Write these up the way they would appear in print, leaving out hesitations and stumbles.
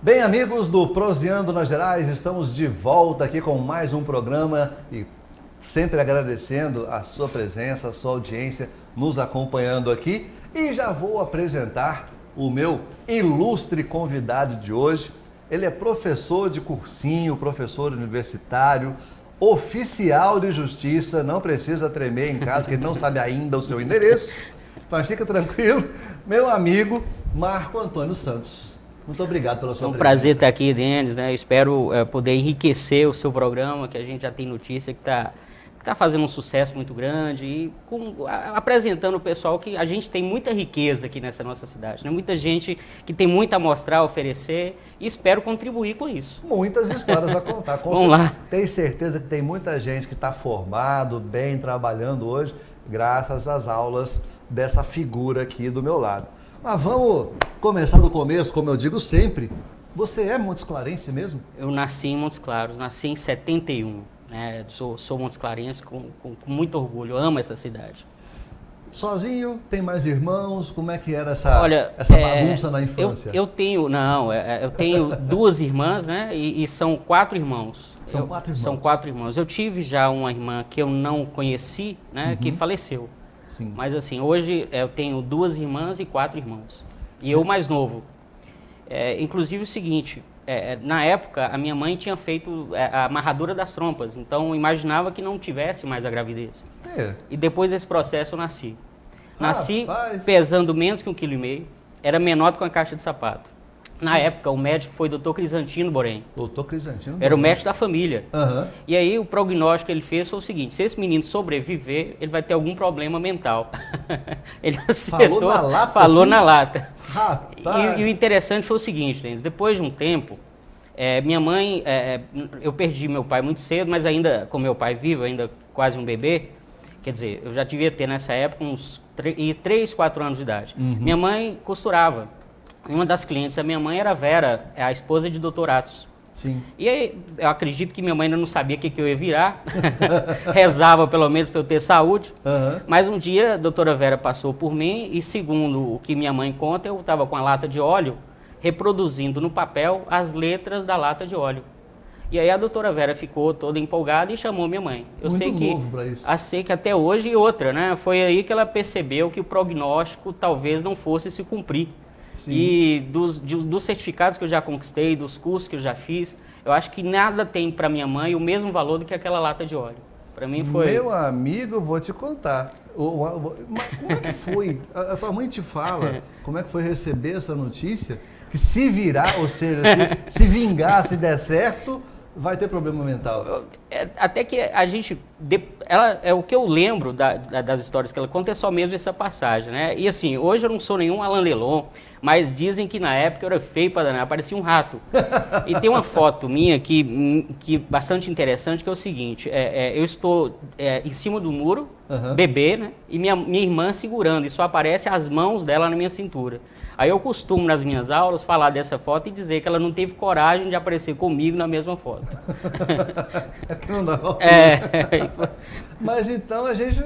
Bem, amigos do Proseando nas Gerais, estamos de volta aqui com mais um programa e sempre agradecendo a sua presença, a sua audiência nos acompanhando aqui. E já vou apresentar o meu ilustre convidado de hoje. Ele é professor de cursinho, professor universitário, oficial de justiça, não precisa tremer em casa, que ele não sabe ainda o seu endereço, mas fica tranquilo, meu amigo Marco Antônio Santos. Muito obrigado pela sua presença. É um prazer estar aqui, Denis, né? Espero poder enriquecer o seu programa, que a gente já tem notícia que está fazendo um sucesso muito grande e apresentando o pessoal que a gente tem muita riqueza aqui nessa nossa cidade, né? Muita gente que tem muito a mostrar, a oferecer e espero contribuir com isso. Muitas histórias a contar. Vamos lá. Tenho certeza que tem muita gente que está formado, bem, trabalhando hoje, graças às aulas dessa figura aqui do meu lado. Mas vamos começar do começo, como eu digo sempre. Você é Montes Clarense mesmo? Eu nasci em Montes Claros, nasci em 71. Né? Sou Montes Clarense com muito orgulho, eu amo essa cidade. Sozinho? Tem mais irmãos? Como é que era essa bagunça na infância? Eu tenho duas irmãs, né? E são 4 irmãos. São 4 irmãos? São 4 irmãos. Eu tive já uma irmã que eu não conheci, né? Que faleceu. Sim. Mas assim, hoje eu tenho 2 irmãs e 4 irmãos. E eu mais novo. Inclusive o seguinte, na época a minha mãe tinha feito a amarradura das trompas, então eu imaginava que não tivesse mais a gravidez. E depois desse processo eu nasci. Nasci pesando menos que 1,5 kg, era menor do que uma caixa de sapato. Na época, o médico foi o Dr. Crisantino Borém. Dr. Crisantino? Era o médico da família. E aí, o prognóstico que ele fez foi o seguinte, se esse menino sobreviver, ele vai ter algum problema mental. Ele acertou, falou na lata? Falou assim? na lata. Rapaz. E o interessante foi o seguinte, Denis, depois de um tempo, minha mãe, eu perdi meu pai muito cedo, mas ainda com meu pai vivo, ainda quase um bebê, quer dizer, eu já devia ter nessa época uns 3, 4 anos de idade. Minha mãe costurava. Uma das clientes da minha mãe era a Vera, a esposa de Dr. Atos. Sim. E aí, eu acredito que minha mãe ainda não sabia o que eu ia virar, rezava pelo menos para eu ter saúde, mas um dia a doutora Vera passou por mim e segundo o que minha mãe conta, eu estava com a lata de óleo, reproduzindo no papel as letras da lata de óleo. E aí a doutora Vera ficou toda empolgada e chamou minha mãe. Eu Muito sei que, novo para isso. sei que até hoje e outra, né? Foi aí que ela percebeu que o prognóstico talvez não fosse se cumprir. Sim. E dos certificados que eu já conquistei, dos cursos que eu já fiz, eu acho que nada tem para minha mãe o mesmo valor do que aquela lata de óleo. Para mim foi... Meu amigo, vou te contar. Como é que foi? A tua mãe te fala como é que foi receber essa notícia? Que se virar, ou seja, se vingar, se der certo, vai ter problema mental. Até que a gente... o que eu lembro das histórias que ela conta é só mesmo essa passagem, né? E assim, hoje eu não sou nenhum Alain Delon, mas dizem que na época eu era feio para danar, parecia um rato. E tem uma foto minha que bastante interessante, que é o seguinte, eu estou em cima do muro, bebê, né? E minha irmã segurando, e só aparece as mãos dela na minha cintura. Aí eu costumo, nas minhas aulas, falar dessa foto e dizer que ela não teve coragem de aparecer comigo na mesma foto. É que não dá. Mas então, a gente,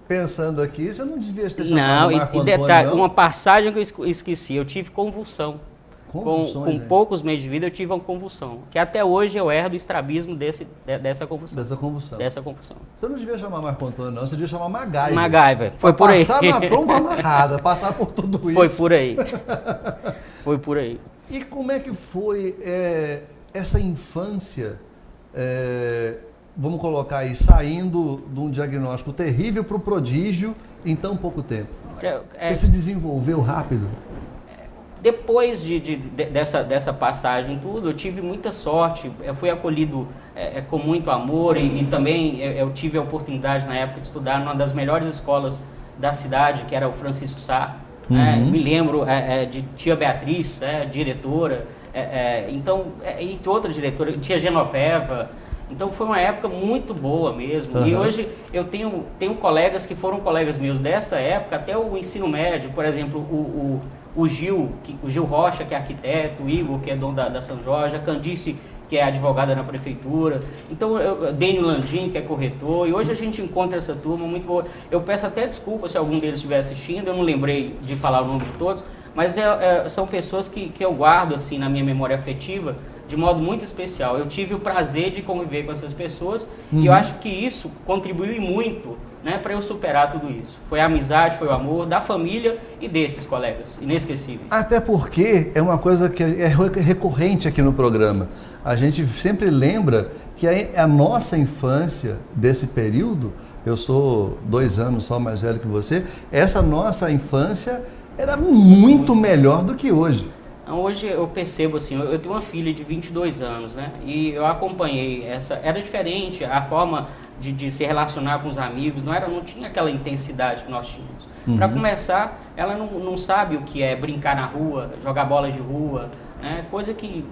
pensando aqui, você não devia ter chamado Marco Antônio, detalhe, não? uma passagem que eu esqueci, eu tive convulsão. Com né? poucos meses de vida eu tive uma convulsão, que até hoje eu herdo o estrabismo dessa convulsão. Dessa convulsão. Você não devia chamar Marco Antônio, não, você devia chamar MacGyver. MacGyver, foi por aí. Passar na tromba amarrada, passar por tudo isso. Foi por aí. Foi por aí. E como é que foi essa infância, vamos colocar aí, saindo de um diagnóstico terrível para o prodígio em tão pouco tempo? Você se desenvolveu rápido? Depois dessa passagem tudo, eu tive muita sorte, eu fui acolhido com muito amor e também eu tive a oportunidade na época de estudar numa das melhores escolas da cidade, que era o Francisco Sá. Me lembro de tia Beatriz, diretora, e outra diretora, tia Genoveva. Então foi uma época muito boa mesmo. E hoje eu tenho colegas que foram colegas meus dessa época até o ensino médio, por exemplo, o Gil Rocha, que é arquiteto, o Igor, que é dono da São Jorge, a Candice, que é advogada na prefeitura, então Dênio Landim, que é corretor, e hoje a gente encontra essa turma muito boa. Eu peço até desculpa se algum deles estiver assistindo, eu não lembrei de falar o nome de todos, mas são pessoas que eu guardo assim na minha memória afetiva de modo muito especial. Eu tive o prazer de conviver com essas pessoas e eu acho que isso contribuiu muito, né, para eu superar tudo isso. Foi a amizade, foi o amor da família e desses colegas inesquecíveis. Até porque é uma coisa que é recorrente aqui no programa. A gente sempre lembra que a nossa infância desse período, eu sou 2 anos só mais velho que você, essa nossa infância era muito melhor do que hoje. Hoje eu percebo assim, eu tenho uma filha de 22 anos, né? E eu acompanhei era diferente a forma de se relacionar com os amigos, não tinha aquela intensidade que nós tínhamos. Para começar, ela não sabe o que é brincar na rua, jogar bola de rua, né? Coisa que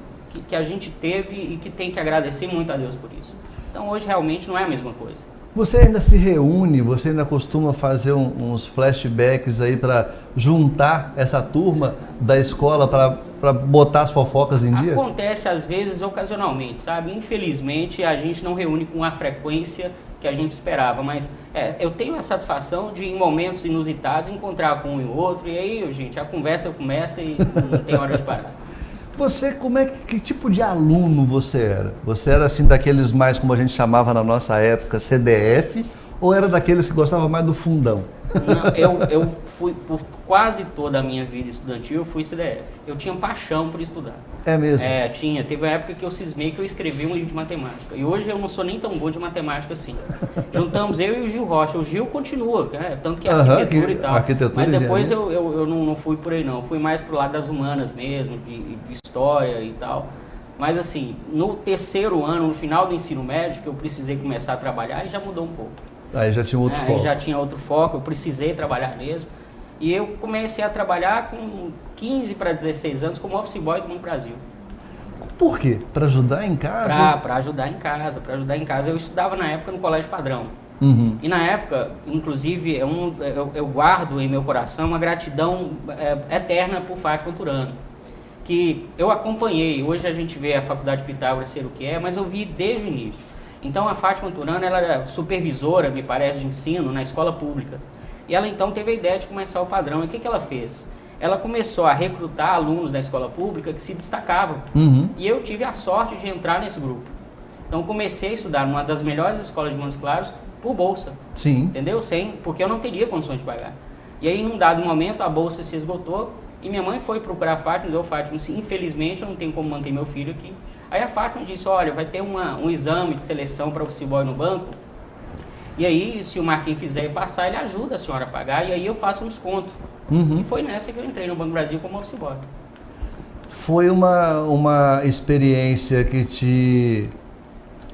a gente teve e que tem que agradecer muito a Deus por isso. Então hoje realmente não é a mesma coisa. Você ainda se reúne, você ainda costuma fazer uns flashbacks aí para juntar essa turma da escola para botar as fofocas em dia? Acontece às vezes, ocasionalmente, sabe? Infelizmente a gente não reúne com a frequência que a gente esperava, mas eu tenho a satisfação de, em momentos inusitados, encontrar com um e outro, e aí, gente, a conversa começa e não tem hora de parar. Você, que tipo de aluno você era? Você era assim daqueles mais, como a gente chamava na nossa época, CDF, ou era daqueles que gostavam mais do fundão? Não, eu fui, por quase toda a minha vida estudantil, eu fui CDF. Eu tinha paixão por estudar. É mesmo? Teve uma época que eu cismei que eu escrevi um livro de matemática. E hoje eu não sou nem tão bom de matemática assim. Juntamos eu e o Gil Rocha. O Gil continua, tanto que é arquitetura e tal. Mas depois eu não fui por aí não. Eu fui mais pro lado das humanas mesmo, de história e tal. Mas assim, no 3º ano, no final do ensino médio, que eu precisei começar a trabalhar, aí já mudou um pouco. Aí já tinha outro foco. Aí já tinha outro foco, eu precisei trabalhar mesmo. E eu comecei a trabalhar com 15 para 16 anos como office boy do Banco Brasil. Por quê? Para ajudar em casa? Para ajudar em casa, Eu estudava na época no Colégio Padrão. E na época, inclusive, eu guardo em meu coração uma gratidão eterna por Fátima Turano, que eu acompanhei. Hoje a gente vê a Faculdade Pitágoras ser o que é, mas eu vi desde o início. Então a Fátima Turano, ela era supervisora, me parece, de ensino na escola pública. E ela então teve a ideia de começar o Padrão. E o que ela fez? Ela começou a recrutar alunos da escola pública que se destacavam. E eu tive a sorte de entrar nesse grupo. Então comecei a estudar numa das melhores escolas de Montes Claros por bolsa. Sim. Entendeu? Porque eu não teria condições de pagar. E aí, num dado momento, a bolsa se esgotou e minha mãe foi procurar a Fátima e disse: Fátima, infelizmente eu não tenho como manter meu filho aqui. Aí a Fátima disse: olha, vai ter um exame de seleção para office boy no banco. E aí, se o Marquinhos fizer passar, ele ajuda a senhora a pagar, e aí eu faço um desconto. E foi nessa que eu entrei no Banco Brasil como office boy. Foi uma experiência que te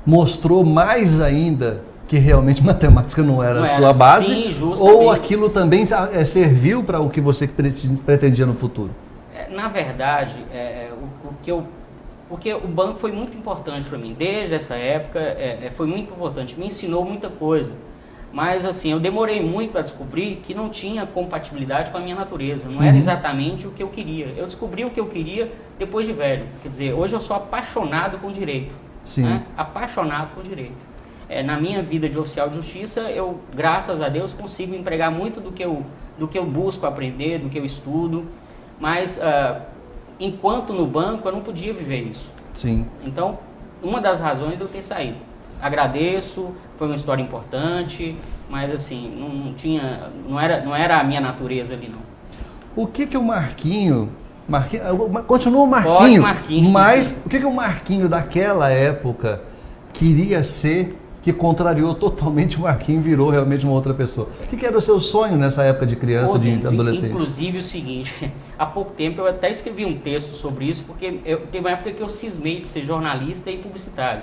mostrou mais ainda que realmente matemática não era a sua base? Sim, justamente. Ou aquilo também serviu para o que você pretendia no futuro? Na verdade, porque o banco foi muito importante para mim. Desde essa época, foi muito importante. Me ensinou muita coisa. Mas, assim, eu demorei muito a descobrir que não tinha compatibilidade com a minha natureza. Não era exatamente o que eu queria. Eu descobri o que eu queria depois de velho. Quer dizer, hoje eu sou apaixonado com direito. Sim. Né? Apaixonado por direito. Na minha vida de oficial de justiça, eu, graças a Deus, consigo empregar muito do que eu busco aprender, do que eu estudo. Mas, enquanto no banco, eu não podia viver isso. Sim. Então, uma das razões de eu ter saído. Agradeço, foi uma história importante, mas assim, não era a minha natureza ali, não. O que o Marquinho continua o Marquinho, Pode, Marquinhos, mas o que o Marquinho daquela época queria ser, que contrariou totalmente o Marquinho e virou realmente uma outra pessoa? O que era o seu sonho nessa época de criança, de adolescência? Inclusive o seguinte, há pouco tempo eu até escrevi um texto sobre isso, porque teve uma época que eu cismei de ser jornalista e publicitário.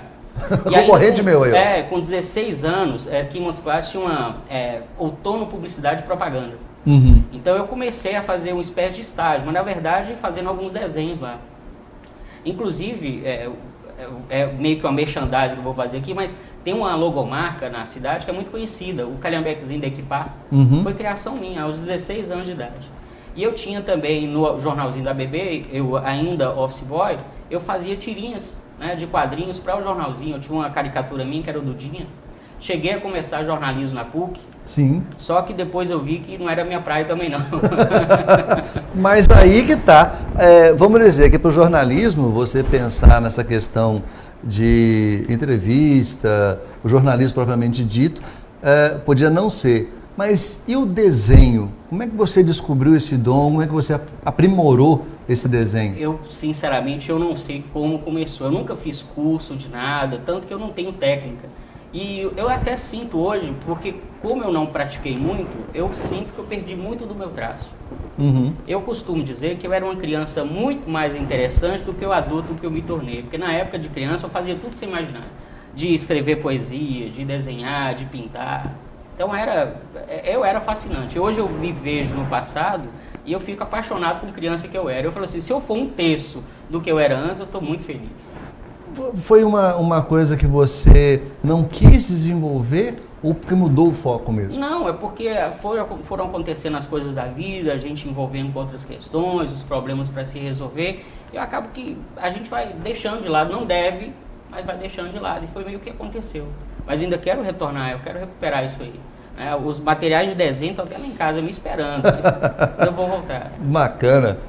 Concorrente meu aí. Com 16 anos, aqui em Montes Claros tinha uma outono publicidade e propaganda. Então eu comecei a fazer uma espécie de estágio, mas na verdade fazendo alguns desenhos lá. Inclusive, meio que uma merchandising que eu vou fazer aqui, mas tem uma logomarca na cidade que é muito conhecida, o calhambequezinho da Equipar. Foi criação minha, aos 16 anos de idade. E eu tinha também no jornalzinho da BB, eu ainda office boy, eu fazia tirinhas, né, de quadrinhos para o jornalzinho. Eu tinha uma caricatura minha que era o Dudinha. Cheguei a começar jornalismo na PUC. Sim. Só que depois eu vi que não era minha praia também não. Mas aí que tá. Vamos dizer que para o jornalismo, você pensar nessa questão de entrevista, o jornalismo propriamente dito, podia não ser. Mas e o desenho? Como é que você descobriu esse dom? Como é que você aprimorou esse desenho? Eu, sinceramente, eu não sei como começou. Eu nunca fiz curso de nada, tanto que eu não tenho técnica. E eu até sinto hoje, porque como eu não pratiquei muito, eu sinto que eu perdi muito do meu traço. Uhum. Eu costumo dizer que eu era uma criança muito mais interessante do que o adulto que eu me tornei. Porque na época de criança eu fazia tudo que você imaginar. De escrever poesia, de desenhar, de pintar. Então eu era fascinante. Hoje eu me vejo no passado e eu fico apaixonado com criança que eu era. Eu falo assim, se eu for um terço do que eu era antes, eu estou muito feliz. Foi uma coisa que você não quis desenvolver ou porque mudou o foco mesmo? Não, é porque foram acontecendo as coisas da vida, a gente envolvendo com outras questões, os problemas para se resolver. Eu acabo que a gente vai deixando de lado, não deve, mas vai deixando de lado. E foi meio que aconteceu. Mas ainda quero retornar, eu quero recuperar isso aí. Os materiais de desenho estão até lá em casa me esperando, mas eu vou voltar. Bacana.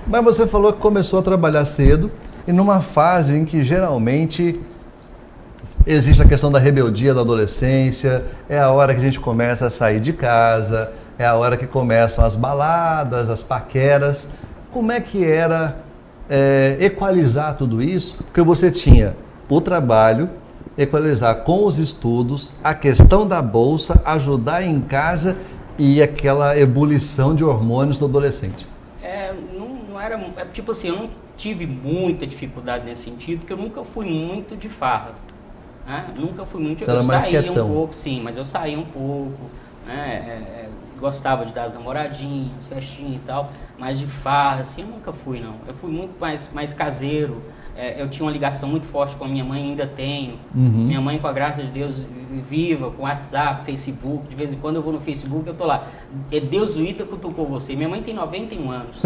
Mas você falou que começou a trabalhar cedo e numa fase em que geralmente existe a questão da rebeldia da adolescência, é a hora que a gente começa a sair de casa, é a hora que começam as baladas, as paqueras. Como é que era equalizar tudo isso? Porque você tinha o trabalho, equalizar com os estudos, a questão da bolsa, ajudar em casa e aquela ebulição de hormônios do adolescente. Não era, tipo assim, eu não tive muita dificuldade nesse sentido, porque eu nunca fui muito de farra. Né? Nunca fui muito... Então, eu saía quietão. Um pouco, sim, mas eu saía um pouco, né? Gostava de dar as namoradinhas, festinha e tal, mas de farra, assim, eu nunca fui, não. Eu fui muito mais caseiro. Eu tinha uma ligação muito forte com a minha mãe, ainda tenho. Uhum. Minha mãe, com a graça de Deus, viva, com WhatsApp, Facebook. De vez em quando eu vou no Facebook, eu tô lá. Deus o Ita cutucou você. Minha mãe tem 91 anos.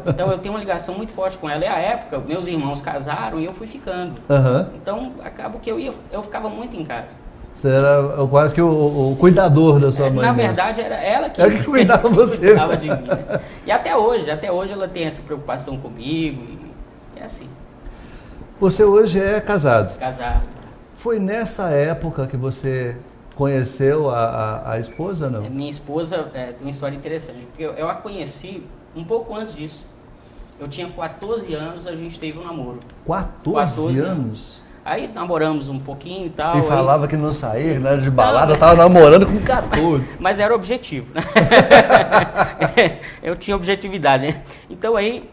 Então eu tenho uma ligação muito forte com ela. E a época, meus irmãos casaram e eu fui ficando. Uhum. Então, acabo que eu ficava muito em casa. Você era quase que o cuidador da sua mãe. Na verdade, era ela que cuidava você. Cuidava de mim. Né? E até hoje ela tem essa preocupação comigo. E é assim. Você hoje é casado. Casado. Foi nessa época que você conheceu a esposa, não? Minha esposa tem uma história interessante, porque eu a conheci um pouco antes disso. Eu tinha 14 anos, a gente teve um namoro. 14 anos? Aí namoramos um pouquinho e tal. E falava que não saía, que não era de balada, eu tava namorando com 14. Mas era objetivo, né? Eu tinha objetividade, né? Então aí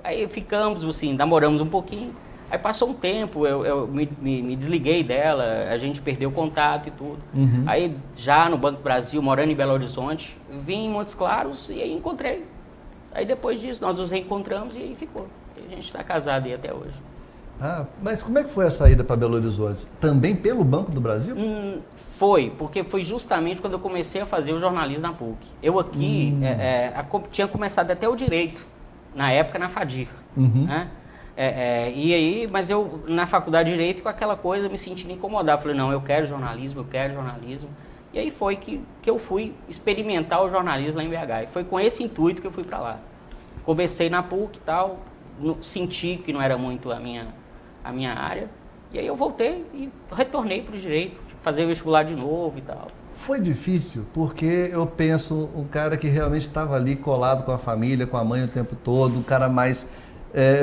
Aí ficamos, assim, namoramos um pouquinho. Aí passou um tempo, eu me desliguei dela, a gente perdeu o contato e tudo. Uhum. Aí, já no Banco Brasil, morando em Belo Horizonte, vim em Montes Claros e aí encontrei. Aí depois disso, nós nos reencontramos e aí ficou. E a gente está casado aí até hoje. Mas como é que foi a saída para Belo Horizonte? Também pelo Banco do Brasil? Foi, porque foi justamente quando eu comecei a fazer o jornalismo na PUC. Eu aqui tinha começado até o direito. Na época, na FADIR. Uhum. Né? E aí, mas eu, na faculdade de Direito, com aquela coisa, me sentindo incomodado. Falei, não, eu quero jornalismo. E aí foi que eu fui experimentar o jornalismo lá em BH. E foi com esse intuito que eu fui para lá. Comecei na PUC e tal, senti que não era muito a minha área. E aí eu voltei e retornei para o Direito, fazer o vestibular de novo e tal. Foi difícil, porque eu penso, um cara que realmente estava ali colado com a família, com a mãe o tempo todo, um cara mais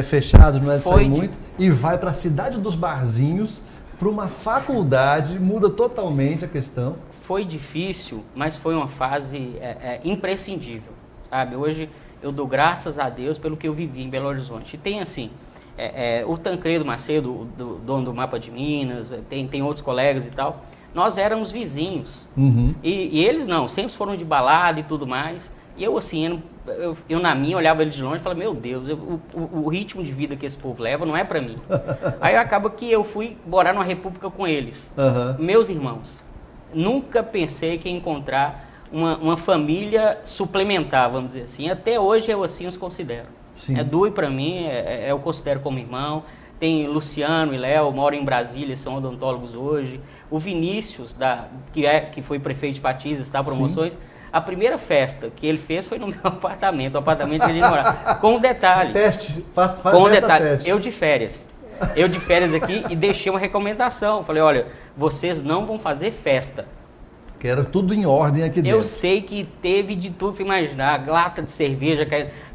fechado, não é de sair muito, e vai para a cidade dos barzinhos, para uma faculdade, muda totalmente a questão. Foi difícil, mas foi uma fase imprescindível, sabe? Hoje eu dou graças a Deus pelo que eu vivi em Belo Horizonte. E tem assim, o Tancredo Macedo, dono do Mapa de Minas, tem outros colegas e tal. Nós éramos vizinhos. Uhum. E eles não, sempre foram de balada e tudo mais. E eu assim, eu na minha, olhava eles de longe e falava, meu Deus, o ritmo de vida que esse povo leva não é pra mim. Aí acaba que eu fui morar numa república com eles, meus irmãos. Nunca pensei que ia encontrar uma família suplementar, vamos dizer assim. Até hoje eu assim os considero. Sim. É Dui pra mim, eu considero como irmão. tem Luciano e Léo, moram em Brasília, são odontólogos hoje. O Vinícius, que foi prefeito de Patins, está promoções. Sim. A primeira festa que ele fez foi no meu apartamento, o apartamento que a gente morava. Com um detalhe. Teste, faz com um detalhe. Teste. Eu de férias aqui e deixei uma recomendação. Falei, olha, vocês não vão fazer festa. Que era tudo em ordem aqui dentro. Eu sei que teve de tudo que imaginar, lata de cerveja.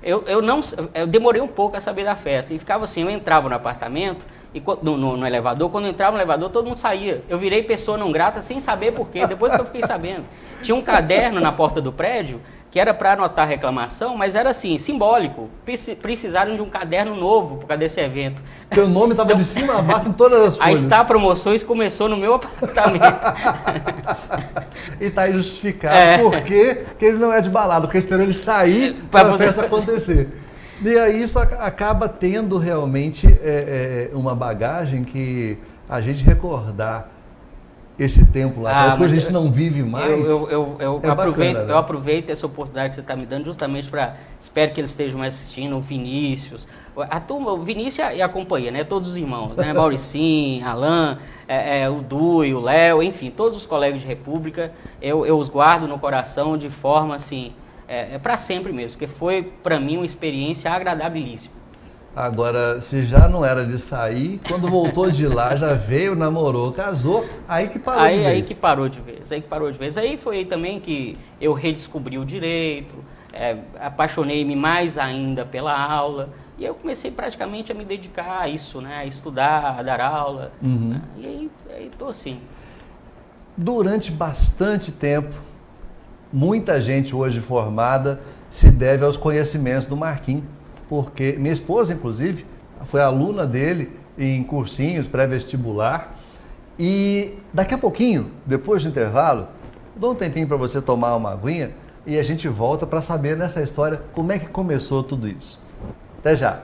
Eu demorei um pouco a saber da festa. E ficava assim, eu entrava no apartamento, e no elevador, quando eu entrava no elevador, todo mundo saía. Eu virei pessoa não grata sem saber por quê, depois que eu fiquei sabendo. Tinha um caderno na porta do prédio, que era para anotar reclamação, mas era assim, simbólico. Precisaram de um caderno novo por causa desse evento. Teu nome estava de cima a baixo em todas as folhas. A Star Promoções começou no meu apartamento. E está aí justificado porque ele não é de balada, porque esperou ele sair para a festa acontecer. E aí isso acaba tendo realmente uma bagagem que a gente recordar esse tempo lá, as coisas a gente não vive mais. Eu aproveito essa oportunidade que você está me dando justamente para, espero que eles estejam assistindo, o Vinícius, a turma, o Vinícius e a companhia, né? Todos os irmãos, né? Mauricinho, Alan, o Dui, o Léo, enfim, todos os colegas de República, eu os guardo no coração de forma assim, para sempre mesmo, porque foi para mim uma experiência agradabilíssima. Agora, se já não era de sair, quando voltou de lá, já veio, namorou, casou, aí que parou de vez. Aí que parou de vez. Aí foi aí também que eu redescobri o direito, apaixonei-me mais ainda pela aula, e eu comecei praticamente a me dedicar a isso, né? A estudar, a dar aula, né? E aí estou assim. Durante bastante tempo, muita gente hoje formada se deve aos conhecimentos do Marquinhos. Porque minha esposa, inclusive, foi aluna dele em cursinhos pré-vestibular. E daqui a pouquinho, depois do intervalo, dou um tempinho para você tomar uma aguinha e a gente volta para saber nessa história como é que começou tudo isso. Até já!